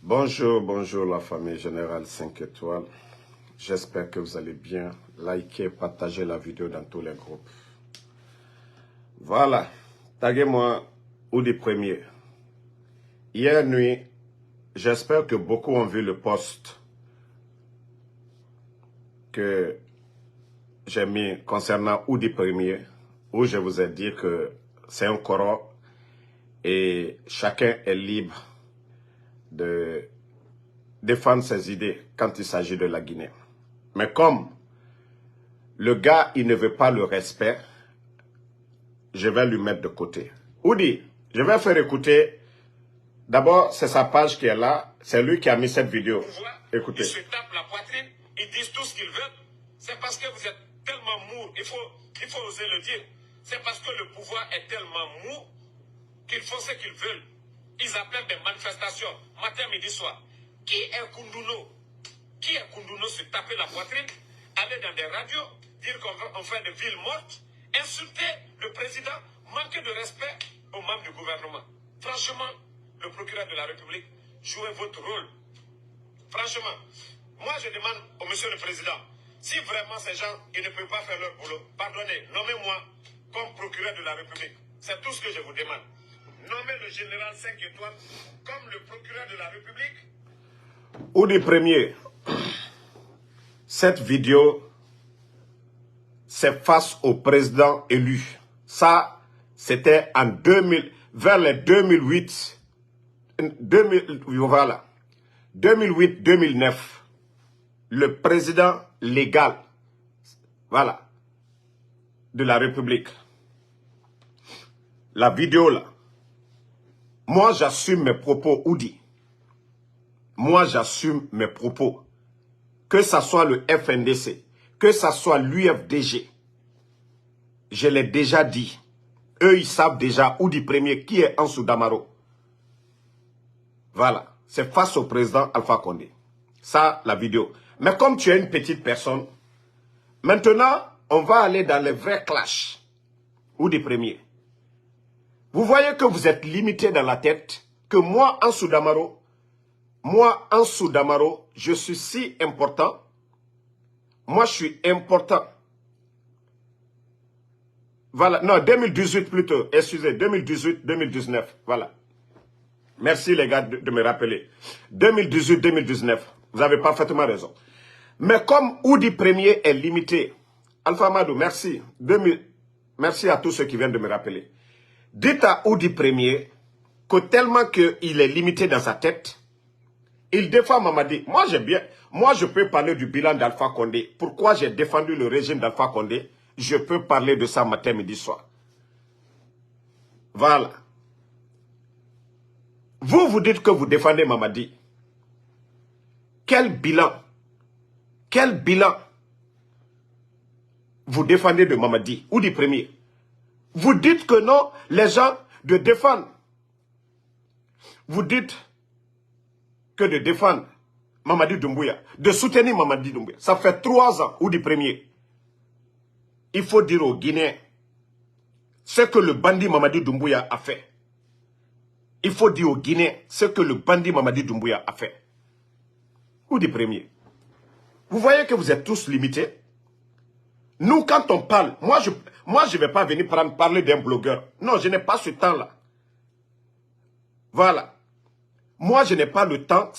Bonjour, bonjour la famille Générale 5 étoiles. J'espère que vous allez bien. Likez, partagez la vidéo dans tous les groupes. Voilà. Taguez-moi Oudi Premier. Hier nuit, j'espère que beaucoup ont vu le post que j'ai mis concernant Oudi Premier, où je vous ai dit que c'est un Coran et chacun est libre de défendre ses idées quand il s'agit de la Guinée. Mais comme le gars, il ne veut pas le respect, je vais lui mettre de côté. Oudi, je vais faire écouter. D'abord, c'est sa page qui est là. C'est lui qui a mis cette vidéo. Écoutez. Ils se tapent la poitrine, ils disent tout ce qu'ils veulent. C'est parce que vous êtes tellement mou, il faut oser le dire. C'est parce que le pouvoir est tellement mou qu'ils font ce qu'ils veulent. Ils appellent des manifestations, matin, midi, soir. Qui est Koundouno? Qui est Koundouno se taper la poitrine, aller dans des radios, dire qu'on fait des villes mortes, insulter le président, manquer de respect aux membres du gouvernement. Franchement, le procureur de la République, jouez votre rôle. Franchement, moi je demande au monsieur le président, si vraiment ces gens ils ne peuvent pas faire leur boulot, pardonnez, nommez-moi comme procureur de la République. C'est tout ce que je vous demande. Nommez le général 5 étoiles comme le procureur de la République. Oudi Premier, cette vidéo, c'est face au président élu. Ça, c'était en 2000, vers les 2008, voilà, 2008-2009. Le président légal, voilà, de la République. La vidéo là. Moi, j'assume mes propos, Oudi. Moi, j'assume mes propos. Que ça soit le FNDC, que ça soit l'UFDG. Je l'ai déjà dit. Eux, ils savent déjà Oudi Premier qui est Ansou Damaro. Voilà. C'est face au président Alpha Condé. Ça, la vidéo. Mais comme tu es une petite personne, maintenant, on va aller dans les vrais clashs. Oudi Premier. Vous voyez que vous êtes limité dans la tête, que moi, Ansou Damaro, je suis si important. Moi, je suis important. Voilà, non, 2018 plutôt, excusez, 2018-2019, voilà. Merci les gars de me rappeler. 2018-2019, vous avez parfaitement raison. Mais comme Oudi Premier est limité, Alpha Madou, merci. Merci à tous ceux qui viennent de me rappeler. Dites à Oudi Premier que tellement qu'il est limité dans sa tête, il défend Mamadi. Moi, je peux parler du bilan d'Alpha Condé. Pourquoi j'ai défendu le régime d'Alpha Condé? Je peux parler de ça matin, midi, soir. Voilà. Vous dites que vous défendez Mamadi. Quel bilan? Quel bilan vous défendez de Mamadi? Oudi Premier. Vous dites que non, les gens de défendre. Vous dites que de défendre Mamadi Doumbouya, de soutenir Mamadi Doumbouya. Ça fait 3 ans, Oudi Premier. Il faut dire aux Guinéens ce que le bandit Mamadi Doumbouya a fait. Il faut dire aux Guinéens ce que le bandit Mamadi Doumbouya a fait. Oudi Premier. Vous voyez que vous êtes tous limités. Nous, quand on parle, moi je ne vais pas venir parler d'un blogueur. Non, je n'ai pas ce temps-là. Voilà. Moi, je n'ai pas le temps.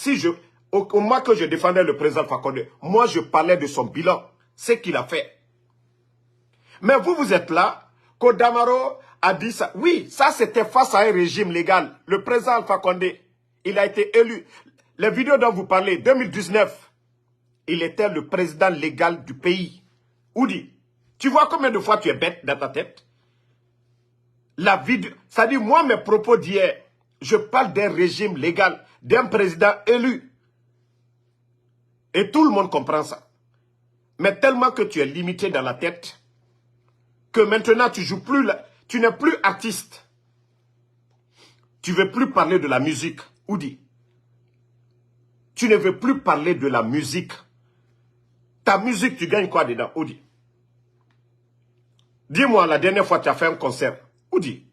Au moment que je défendais le président Fakonde, moi, je parlais de son bilan, ce qu'il a fait. Mais vous êtes là, Kodamaro a dit ça. Oui, ça, c'était face à un régime légal. Le président Alpha Condé, il a été élu. Les vidéos dont vous parlez, 2019, il était le président légal du pays. Oudi, tu vois combien de fois tu es bête dans ta tête? La vidéo, ça dit, moi, mes propos d'hier, je parle d'un régime légal, d'un président élu. Et tout le monde comprend ça. Mais tellement que tu es limité dans la tête, que maintenant tu joues plus, tu n'es plus artiste. Tu ne veux plus parler de la musique, Oudi. Tu ne veux plus parler de la musique. Ta musique, tu gagnes quoi dedans, Oudi? Dis-moi, la dernière fois tu as fait un concert, Oudi,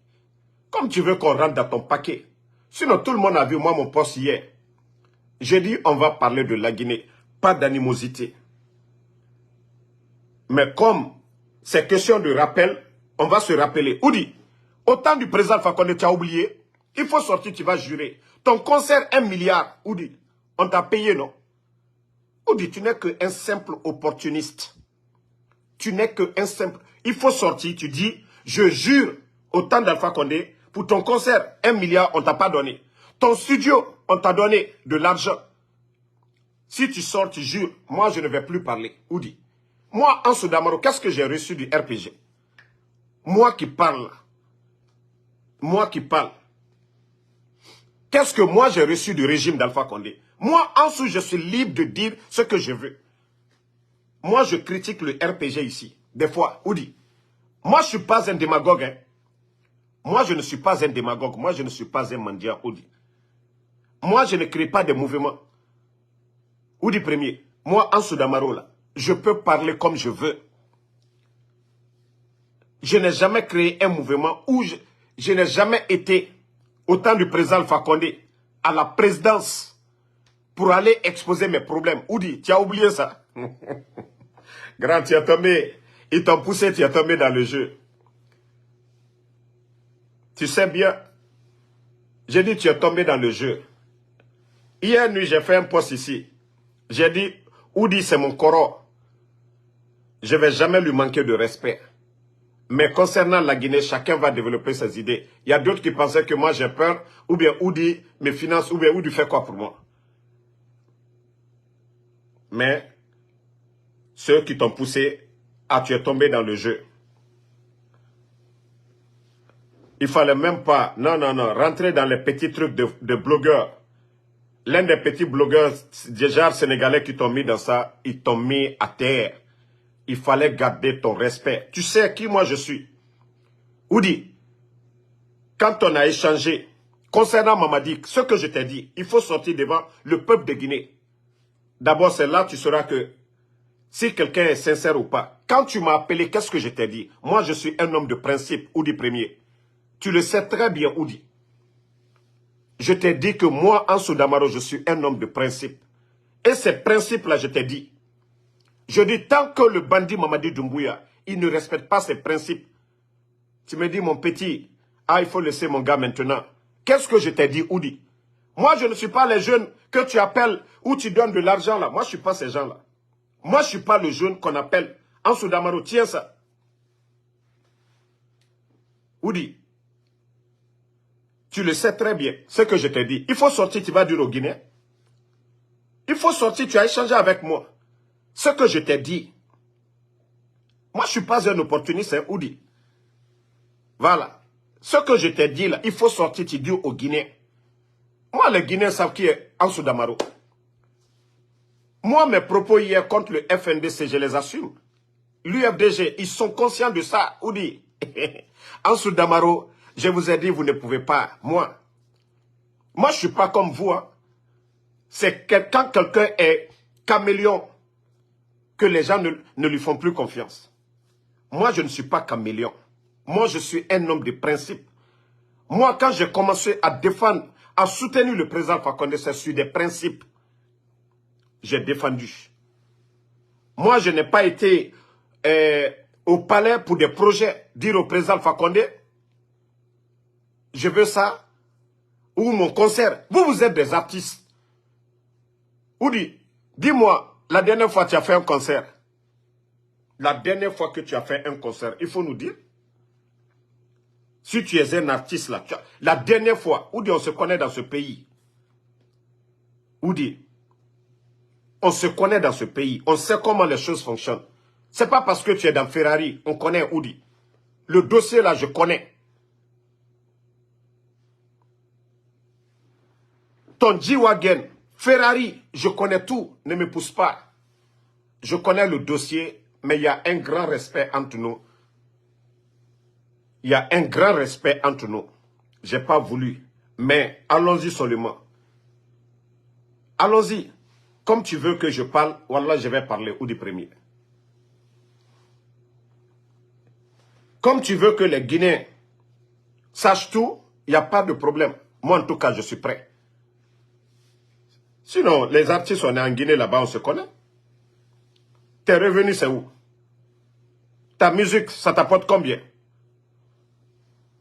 comme tu veux qu'on rentre dans ton paquet. Sinon, tout le monde a vu moi mon poste hier. J'ai dit, on va parler de la Guinée. Pas d'animosité. Mais comme c'est question de rappel, on va se rappeler. Oudi, au temps du président Alpha Condé, tu as oublié. Il faut sortir, tu vas jurer. Ton concert, 1 milliard. Oudi, on t'a payé, non? Oudi, tu n'es qu'un simple opportuniste. Tu n'es qu'un simple... Il faut sortir, tu dis, je jure, au temps d'Alpha Condé, pour ton concert, 1 milliard, on ne t'a pas donné. Ton studio, on t'a donné de l'argent. Si tu sors, tu jures, moi je ne vais plus parler. Oudi. Moi, Ansou Damaro, qu'est-ce que j'ai reçu du RPG? Moi qui parle. Moi qui parle. Qu'est-ce que moi j'ai reçu du régime d'Alpha Condé? Moi, Ansou, je suis libre de dire ce que je veux. Moi, je critique le RPG ici. Des fois, Oudi. Moi, je ne suis pas un démagogue. Hein. Moi, je ne suis pas un démagogue. Moi, je ne suis pas un mendiant, Oudi. Moi, je ne crée pas de mouvements. Oudi premier. Moi, Ansou Damaro, là, je peux parler comme je veux. Je n'ai jamais créé un mouvement où je n'ai jamais été, au temps du président Alpha Condé, à la présidence pour aller exposer mes problèmes. Oudi, tu as oublié ça? Grand, tu as tombé. Ils t'ont poussé, tu as tombé dans le jeu. Tu sais bien, j'ai dit tu es tombé dans le jeu. Hier nuit, j'ai fait un post ici. J'ai dit, Oudi, c'est mon coro. Je ne vais jamais lui manquer de respect. Mais concernant la Guinée, chacun va développer ses idées. Il y a d'autres qui pensaient que moi j'ai peur, ou bien Oudi me finance, ou bien Oudi fait quoi pour moi. Mais ceux qui t'ont poussé, tu es tombé dans le jeu. Il ne fallait même pas, non, rentrer dans les petits trucs de blogueurs. L'un des petits blogueurs, déjà sénégalais qui t'ont mis dans ça, ils t'ont mis à terre. Il fallait garder ton respect. Tu sais qui moi je suis. Oudi, quand on a échangé concernant Mamadi, ce que je t'ai dit, il faut sortir devant le peuple de Guinée. D'abord, c'est là que tu sauras que si quelqu'un est sincère ou pas. Quand tu m'as appelé, qu'est-ce que je t'ai dit? Moi, je suis un homme de principe, Oudi premier. Tu le sais très bien, Oudi. Je t'ai dit que moi, Ansou Damaro, je suis un homme de principe. Et ces principes-là, je t'ai dit. Je dis, tant que le bandit Mamadi Doumbouya, il ne respecte pas ses principes. Tu me dis, mon petit, il faut laisser mon gars maintenant. Qu'est-ce que je t'ai dit, Oudi? Moi, je ne suis pas les jeunes que tu appelles ou tu donnes de l'argent là. Moi, je ne suis pas ces gens-là. Moi, je ne suis pas le jeune qu'on appelle Ansou Damaro. Tiens ça. Oudi, tu le sais très bien, ce que je t'ai dit. Il faut sortir, tu vas dire aux Guinéens. Il faut sortir, tu as échangé avec moi. Ce que je t'ai dit. Moi, je ne suis pas un opportuniste, hein, Oudi. Voilà. Ce que je t'ai dit là, il faut sortir, tu dis aux Guinéens. Moi, les Guinéens savent qui est Ansou Damaro. Moi, mes propos hier contre le FNDC, je les assume. L'UFDG, ils sont conscients de ça, Oudi. Ansou Damaro, je vous ai dit, vous ne pouvez pas. Moi, je ne suis pas comme vous. Hein. C'est quand quelqu'un est caméléon que les gens ne lui font plus confiance. Moi, je ne suis pas caméléon. Moi, je suis un homme de principe. Moi, quand j'ai commencé à défendre, à soutenir le président Alpha Condé, c'est sur des principes. J'ai défendu. Moi, je n'ai pas été au palais pour des projets, dire au président Alpha Condé, je veux ça, ou mon concert. Vous êtes des artistes. Oudi, dis-moi, la dernière fois que tu as fait un concert, la dernière fois que tu as fait un concert, il faut nous dire. Si tu es un artiste là, la dernière fois, Oudi, on se connaît dans ce pays. Oudi, on se connaît dans ce pays. On sait comment les choses fonctionnent. Ce n'est pas parce que tu es dans Ferrari, on connaît Oudi. Le dossier là, je connais. Ton G-Wagon, Ferrari, je connais tout, ne me pousse pas. Je connais le dossier, mais il y a un grand respect entre nous. Il y a un grand respect entre nous. Je n'ai pas voulu, mais allons-y seulement. Allons-y. Comme tu veux que je parle, voilà, je vais parler Oudi premier. Comme tu veux que les Guinéens sachent tout, il n'y a pas de problème. Moi, en tout cas, je suis prêt. Sinon, les artistes, on est en Guinée, là-bas, on se connaît. Tes revenus, c'est où? Ta musique, ça t'apporte combien?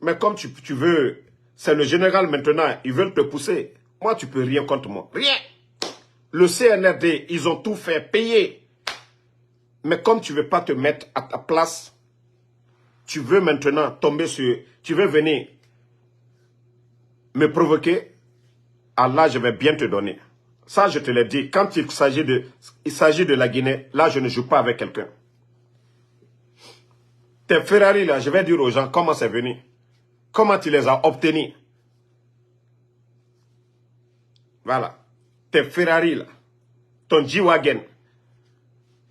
Mais comme tu veux, c'est le général maintenant, ils veulent te pousser. Moi, tu peux rien contre moi. Rien. Le CNRD, ils ont tout fait, payer. Mais comme tu ne veux pas te mettre à ta place, tu veux maintenant tomber sur... Tu veux venir me provoquer, Allah, je vais bien te donner. Ça, je te l'ai dit. Quand il s'agit de la Guinée, là, je ne joue pas avec quelqu'un. Tes Ferrari, là, je vais dire aux gens comment c'est venu. Comment tu les as obtenus. Voilà. Tes Ferrari, là. Ton G-Wagon.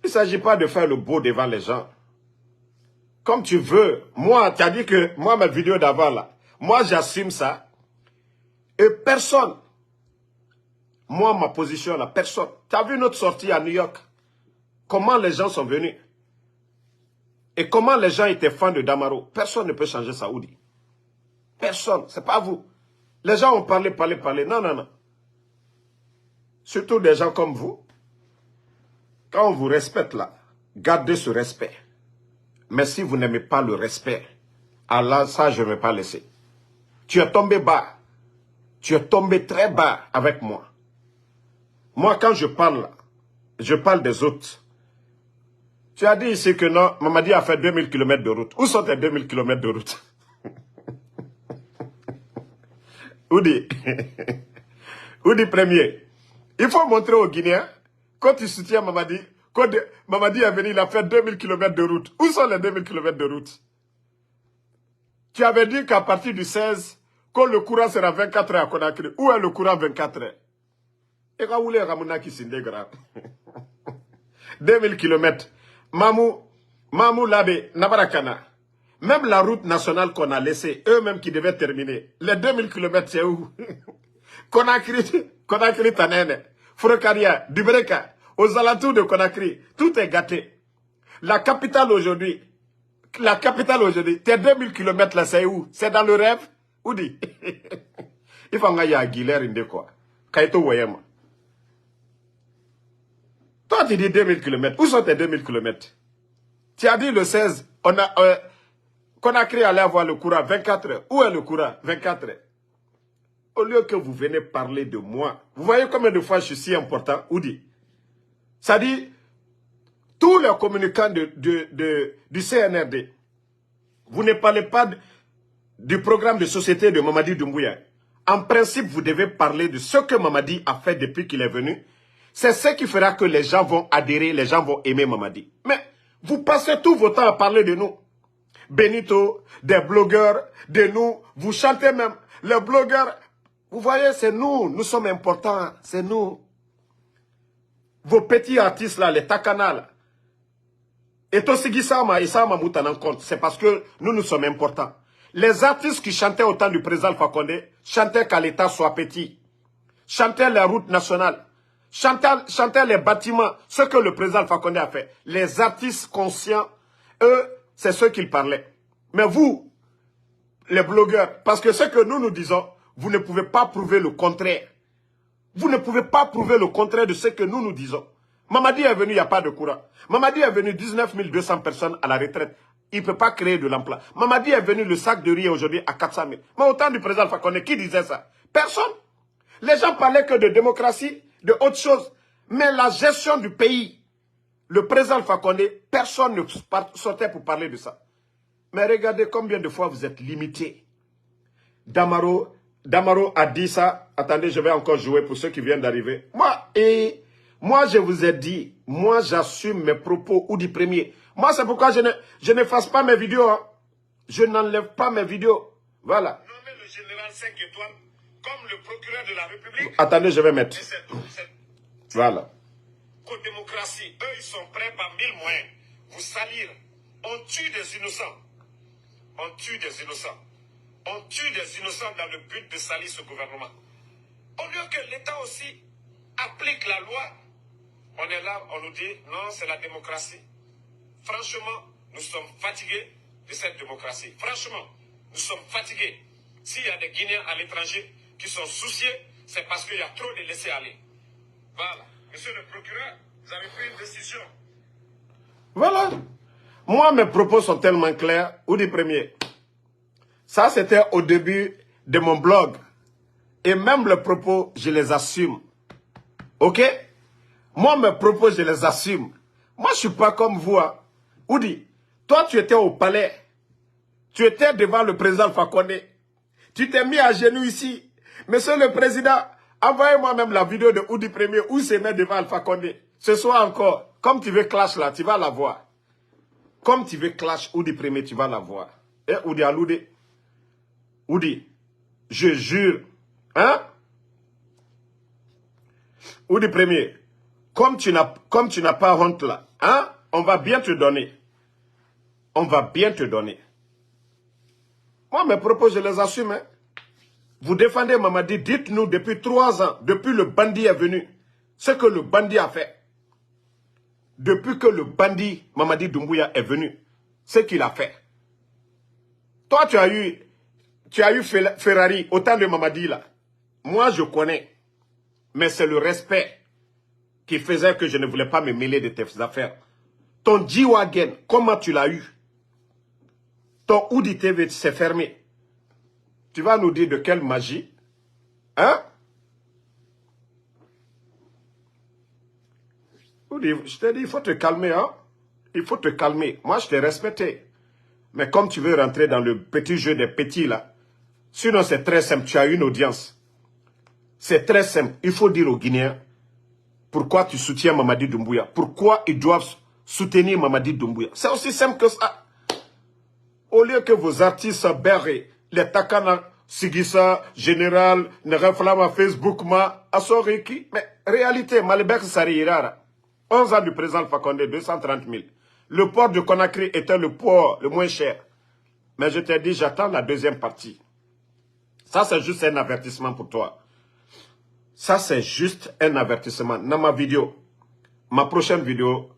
Il ne s'agit pas de faire le beau devant les gens. Comme tu veux. Moi, tu as dit que, moi, ma vidéo d'avant, là, moi, j'assume ça. Et personne, moi, ma position, là, personne. Tu as vu notre sortie à New York? Comment les gens sont venus? Et comment les gens étaient fans de Damaro? Personne ne peut changer Saoudi. Personne, c'est pas vous. Les gens ont parlé. Non, non, non. Surtout des gens comme vous. Quand on vous respecte là, gardez ce respect. Mais si vous n'aimez pas le respect, Allah, ça, je ne vais pas laisser. Tu es tombé bas. Tu es tombé très bas avec moi. Moi, quand je parle des autres. Tu as dit ici que non, Mamadi a fait 2000 km de route. Où sont tes 2000 km de route? Oudi. Oudi premier. Il faut montrer aux Guinéens, quand tu soutiens Mamadi, quand Mamadi est venu, il a fait 2000 km de route. Où sont les 2000 km de route? Tu avais dit qu'à partir du 16, quand le courant sera 24 heures à Conakry, où est le courant 24 heures? Et quand vous voulez ramener qui s'est grave. 2000 km. Mamou Labe, Nabarakana. Même la route nationale qu'on a laissée, eux-mêmes qui devaient terminer, les 2000 km, c'est où? Conakry Tanene, Frokaria, Dubreka, aux alentours de Conakry, tout est gâté. La capitale aujourd'hui, tes 2000 km là, c'est où? C'est dans le rêve? Où dit? Il faut que y ait Guilherme Inde quoi. Kaito Wayema. Toi, tu dis 2000 km. Où sont tes 2000 km? Tu as dit le 16, Conakry allait avoir le courant 24 heures. Où est le courant 24 heures? Au lieu que vous venez parler de moi, vous voyez combien de fois je suis si important, Oudi. Ça dit, tous les communicants du CNRD, vous ne parlez pas du programme de société de Mamadi Doumbouya. En principe, vous devez parler de ce que Mamadi a fait depuis qu'il est venu. C'est ce qui fera que les gens vont adhérer, les gens vont aimer Mamadi. Mais vous passez tout votre temps à parler de nous. Benito, des blogueurs, de nous, vous chantez même. Les blogueurs, vous voyez, c'est nous, nous sommes importants, c'est nous. Vos petits artistes là, les Takana là. Et Tosigi Sama et Sama Moutan en compte, c'est parce que nous sommes importants. Les artistes qui chantaient au temps du président Fakonde, chantaient qu'à l'État soit petit. Chantaient les routes nationales. Chantaient les bâtiments, ce que le président Fakonde a fait. Les artistes conscients, eux, c'est ceux qu'ils parlaient. Mais vous, les blogueurs, parce que ce que nous disons, vous ne pouvez pas prouver le contraire. Vous ne pouvez pas prouver le contraire de ce que nous disons. Mamadi est venu, il n'y a pas de courant. Mamadi est venu 19 200 personnes à la retraite. Il ne peut pas créer de l'emploi. Mamadi est venu, le sac de riz aujourd'hui à 400 000. Mais au temps du président Fakonde, qui disait ça? Personne. Les gens parlaient que de démocratie, de autre chose. Mais la gestion du pays, le président Fakonde, personne ne sortait pour parler de ça. Mais regardez combien de fois vous êtes limité. Damaro a dit ça. Attendez, je vais encore jouer pour ceux qui viennent d'arriver. Moi, je vous ai dit, moi, j'assume mes propos ou du premier. Moi, c'est pourquoi je n'efface pas mes vidéos. Hein. Je n'enlève pas mes vidéos. Voilà. Nommer le général 5 étoiles comme le procureur de la République. Attendez, je vais mettre. Voilà. Qu'aux démocraties, eux, ils sont prêts par 1000 moyens. Vous salir. On tue des innocents. On tue des innocents. On tue des innocents dans le but de salir ce gouvernement. Au lieu que l'État aussi applique la loi, on est là, on nous dit, non, c'est la démocratie. Franchement, nous sommes fatigués de cette démocratie. Franchement, nous sommes fatigués. S'il y a des Guinéens à l'étranger qui sont souciés, c'est parce qu'il y a trop de laisser-aller. Voilà. Monsieur le procureur, vous avez pris une décision. Voilà. Moi, mes propos sont tellement clairs. Oudi Premier. Ça, c'était au début de mon blog. Et même les propos, je les assume. Ok? Moi, mes propos, je les assume. Moi, je ne suis pas comme vous. Hein. Oudi, toi, tu étais au palais. Tu étais devant le président Alpha Condé. Tu t'es mis à genoux ici. Monsieur le président, envoyez-moi même la vidéo de Oudi Premier où il se met devant Alpha Condé. Ce soir encore, comme tu veux clash là, tu vas la voir. Comme tu veux clash Oudi Premier, tu vas la voir. Et Oudi Aloudé. Oudi, je jure. Hein? Oudi Premier, comme tu n'as pas honte là, hein? On va bien te donner. On va bien te donner. Moi, mes propos, je les assume. Hein? Vous défendez Mamadi, dites-nous depuis 3 ans, depuis le bandit est venu, ce que le bandit a fait. Depuis que le bandit Mamadi Doumbouya est venu, ce qu'il a fait. Toi, tu as eu Ferrari, autant de Mamadi là. Moi, je connais. Mais c'est le respect qui faisait que je ne voulais pas me mêler de tes affaires. Ton G-Wagon, comment tu l'as eu? Ton Oudi TV s'est fermé. Tu vas nous dire de quelle magie? Hein? Oudi, je t'ai dit, il faut te calmer, hein? Il faut te calmer. Moi, je t'ai respecté. Mais comme tu veux rentrer dans le petit jeu des petits, là, sinon c'est très simple, tu as une audience. C'est très simple. Il faut dire aux Guinéens pourquoi tu soutiens Mamadi Doumbouya. Pourquoi ils doivent soutenir Mamadi Doumbouya. C'est aussi simple que ça. Au lieu que vos artistes berrent, les Takana, Sigissa, Général, Nereflama, Facebook, Asoriki. Mais réalité, Malibek Sarira, 11 ans du président Fakonde, 230 000. Le port de Conakry était le port le moins cher. Mais je t'ai dit, j'attends la deuxième partie. Ça, c'est juste un avertissement pour toi. Ça, c'est juste un avertissement. Dans ma vidéo, ma prochaine vidéo,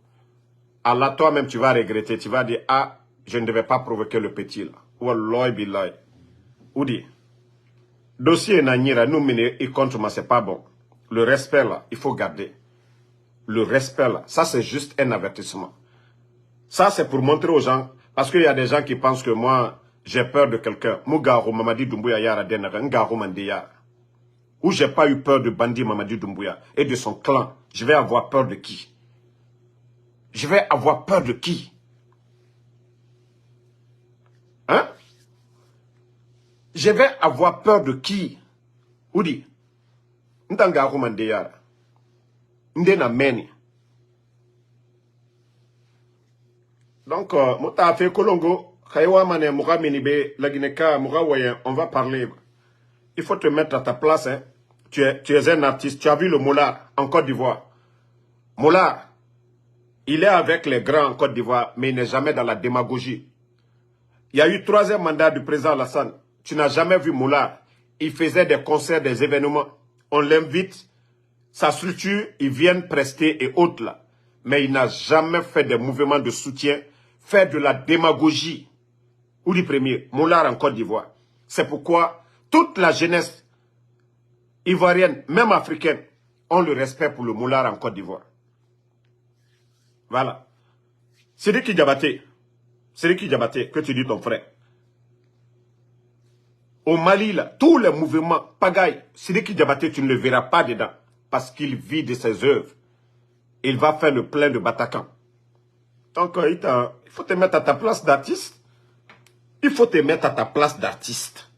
Allah, toi-même, tu vas regretter. Tu vas dire, ah, je ne devais pas provoquer le petit, là. Wallahi billahi. Oudi, dossier Nanyira, nous mener, il compte, mais c'est pas bon. Le respect, là, il faut garder. Le respect, là, ça, c'est juste un avertissement. Ça, c'est pour montrer aux gens, parce qu'il y a des gens qui pensent que moi, j'ai peur de quelqu'un. Mougarou, Mamadi Doumbouya, Yara, Denaga, Ngarou, Mandiya. Où j'ai pas eu peur de bandit Mamadi Doumbouya et de son clan. Je vais avoir peur de qui? Je vais avoir peur de qui? Hein? Je vais avoir peur de qui? Oudi, Ntangarou Mandiya. Ndena Meni. Donc, Mota fait Kolongo, Khaïwa Mane, Moura Menibe, Lagineka, Moura Wayen, on va parler. Il faut te mettre à ta place, hein. Tu es un artiste. Tu as vu le Moulard en Côte d'Ivoire. Moulard, il est avec les grands en Côte d'Ivoire, mais il n'est jamais dans la démagogie. Il y a eu 3e mandat du président Alassane. Tu n'as jamais vu Moulard. Il faisait des concerts, des événements. On l'invite, sa structure, ils viennent prester et autres là. Mais il n'a jamais fait des mouvements de soutien, fait de la démagogie. Oudi Premier, Moulard en Côte d'Ivoire. C'est pourquoi toute la jeunesse ivoirienne, même africaine, ont le respect pour le Moulard en Côte d'Ivoire. Voilà. Sidiki Diabaté, que tu dis ton frère. Au Mali, là, tous les mouvements pagaille, Sidiki Diabaté, tu ne le verras pas dedans. Parce qu'il vit de ses œuvres. Il va faire le plein de Bataclan. Donc, il faut te mettre à ta place d'artiste. Il faut te mettre à ta place d'artiste.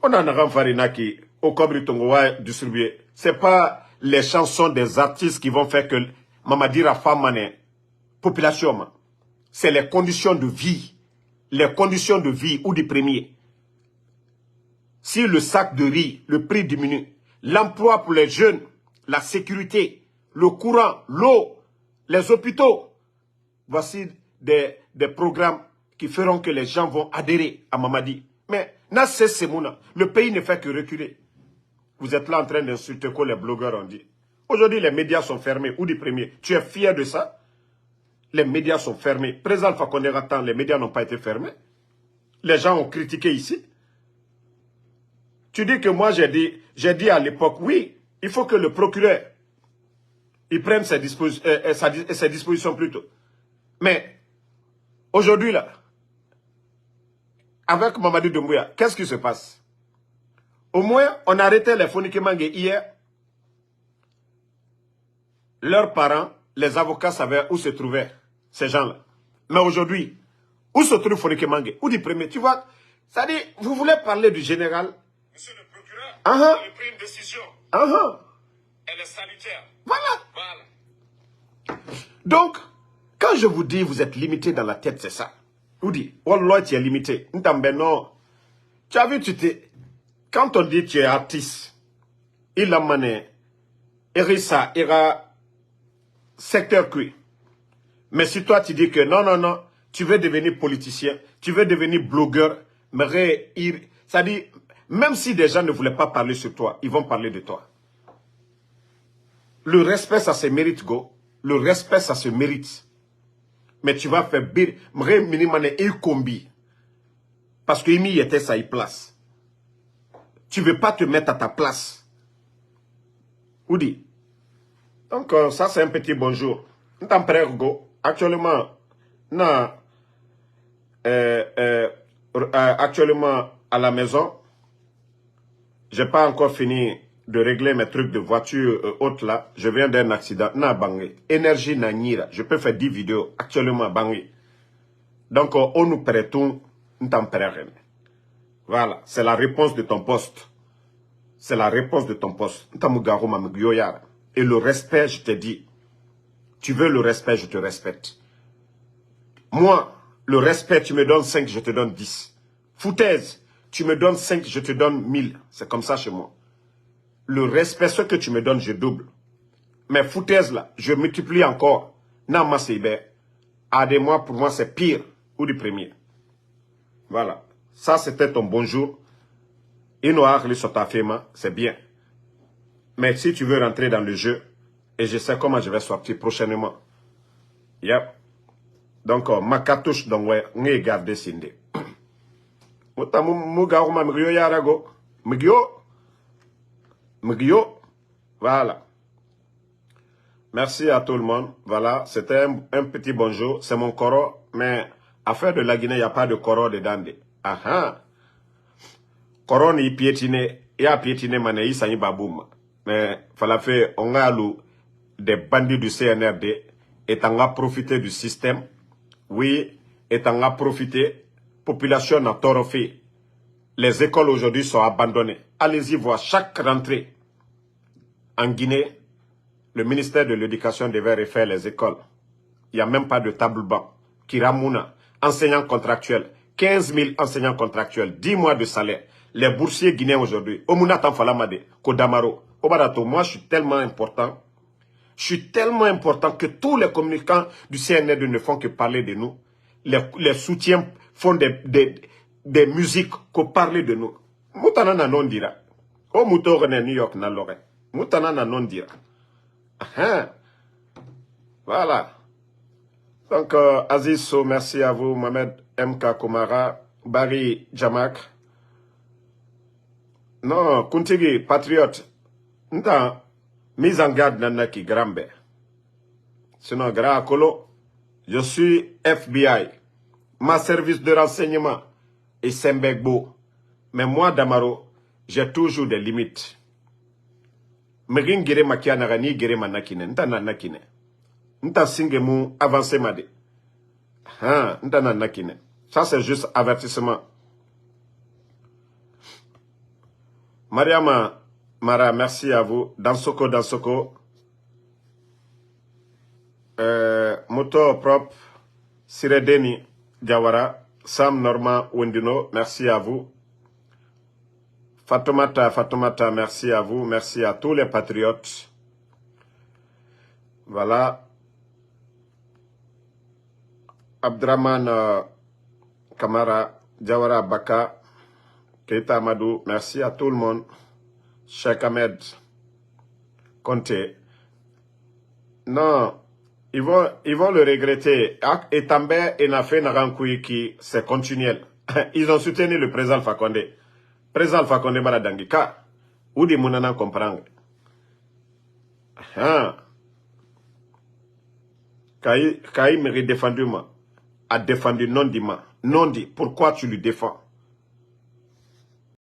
On a un Farina qui, au Kobri Tongo, distribué. Ce n'est pas les chansons des artistes qui vont faire que Mamadi Rafa Mané, population. C'est les conditions de vie. Les conditions de vie ou du premier. Si le sac de riz, le prix diminue, l'emploi pour les jeunes, la sécurité, le courant, l'eau, les hôpitaux, voici des programmes qui feront que les gens vont adhérer à Mamadi. Mais, le pays ne fait que reculer. Vous êtes là en train d'insulter quoi les blogueurs ont dit. Aujourd'hui, les médias sont fermés. Ou du premier. Tu es fier de ça? Les médias sont fermés. Président Alpha Condé Ratan, les médias n'ont pas été fermés. Les gens ont critiqué ici. Tu dis que moi, j'ai dit à l'époque, oui, il faut que le procureur, il prenne ses dispositions plutôt. Mais, aujourd'hui, là, avec Mamadou Doumbouya, qu'est-ce qui se passe? Au moins, on a arrêté les Fonike Mange hier. Leurs parents, les avocats savaient où se trouvaient ces gens-là. Mais aujourd'hui, où se trouve Fonike Mange? Où du premier? Tu vois, ça dit, vous voulez parler du général? Monsieur le procureur, Uh-huh. vous avez pris une décision. Elle est salutaire. Voilà. Donc, quand je vous dis vous êtes limité dans la tête, c'est ça. Vous dites, Wallah, tu es limité. Non. Tu as vu, quand on dit tu es artiste, il a mané, Erissa, ira secteur cuit. Mais si toi tu dis que non, tu veux devenir politicien, tu veux devenir blogueur, mais ça dit, même si des gens ne voulaient pas parler sur toi, ils vont parler de toi. Le respect, ça se mérite, go. Le respect, ça se mérite. Mais tu vas faire bir, minimum et combi. Parce que Imi était sa place. Tu ne veux pas te mettre à ta place. Oudi. Donc, ça, c'est un petit bonjour. Actuellement, non, actuellement, à la maison, je n'ai pas encore fini de régler mes trucs de voiture haute là. Je viens d'un accident. Na bangé. Énergie na nira. Je peux faire 10 vidéos actuellement bangé. Donc, on nous prêtons. Voilà. C'est la réponse de ton poste. C'est la réponse de ton poste. Et le respect, je te dis. Tu veux le respect, je te respecte. Moi, le respect, tu me donnes 5, je te donne 10. Foutaise, tu me donnes 5, je te donne 1000. C'est comme ça chez moi. Le respect, ce que tu me donnes, je double. Mais foutaise là, je multiplie encore. Nama Seibe, à des mois, pour moi, c'est pire. Ou du premier. Voilà. Ça, c'était ton bonjour. C'est bien. Mais si tu veux rentrer dans le jeu, et je sais comment je vais sortir prochainement. Yep. Donc, ma cartouche, donc, ouais, on est gardé Sindé. Voilà. Merci à tout le monde. Voilà, c'était un petit bonjour. C'est mon coro, mais affaire de la Guinée, il n'y a pas de coro dedans. Aha. Coro ni piétiné, il y a piétiné mané, ça y baboum. Mais, fallait faire, on a des bandits du CNRD, et on a profité du système. Oui, et on a profité. Population a torofé. Les écoles aujourd'hui sont abandonnées. Allez-y voir chaque rentrée. En Guinée, le ministère de l'Éducation devait refaire les écoles. Il n'y a même pas de table-banc. Kiramouna, enseignants contractuels. 15 000 enseignants contractuels. 10 mois de salaire. Les boursiers guinéens aujourd'hui. Omuna Tanfalamade, Kodamaro. Obarato, moi je suis tellement important. Je suis tellement important que tous les communicants du CNRD ne font que parler de nous. Les soutiens font des musiques qu'on parle de nous. Moutana na non dira. O mouto New York na lore. Moutana na non dira. Voilà. Donc, Aziz So, merci à vous. Mohamed MK Komara. Barry Jamak. Non, Kuntigi, patriote. Nta, mise en garde nanaki Grambe. Sinon, Gra Kolo, je suis FBI. Ma service de renseignement est Sembegbo. Mais moi, Damaro, j'ai toujours des limites. Megin gere makia nagani gere manakine. Nta nanakine. Nta singemu avancé made. Nta nanakine. Ça, c'est juste avertissement. Mariama Mara, merci à vous. Dansoko. Moto propre. Siredeni Diawara. Sam Norman Wendino, merci à vous. Fatoumata, merci à vous. Merci à tous les patriotes. Voilà. Abdraman Kamara, Diawara Baka, Keita Amadou, merci à tout le monde. Cheikh Ahmed Conté. Non, ils vont le regretter. Et També et Nafé Narankouiki, c'est continuel. Ils ont soutenu le président Fakonde. Président Alpha Condé bara dangika. Ou de monana comprendre. Kaï me défendu moi. A défendu non dit ma. Non dit. Pourquoi tu le défends?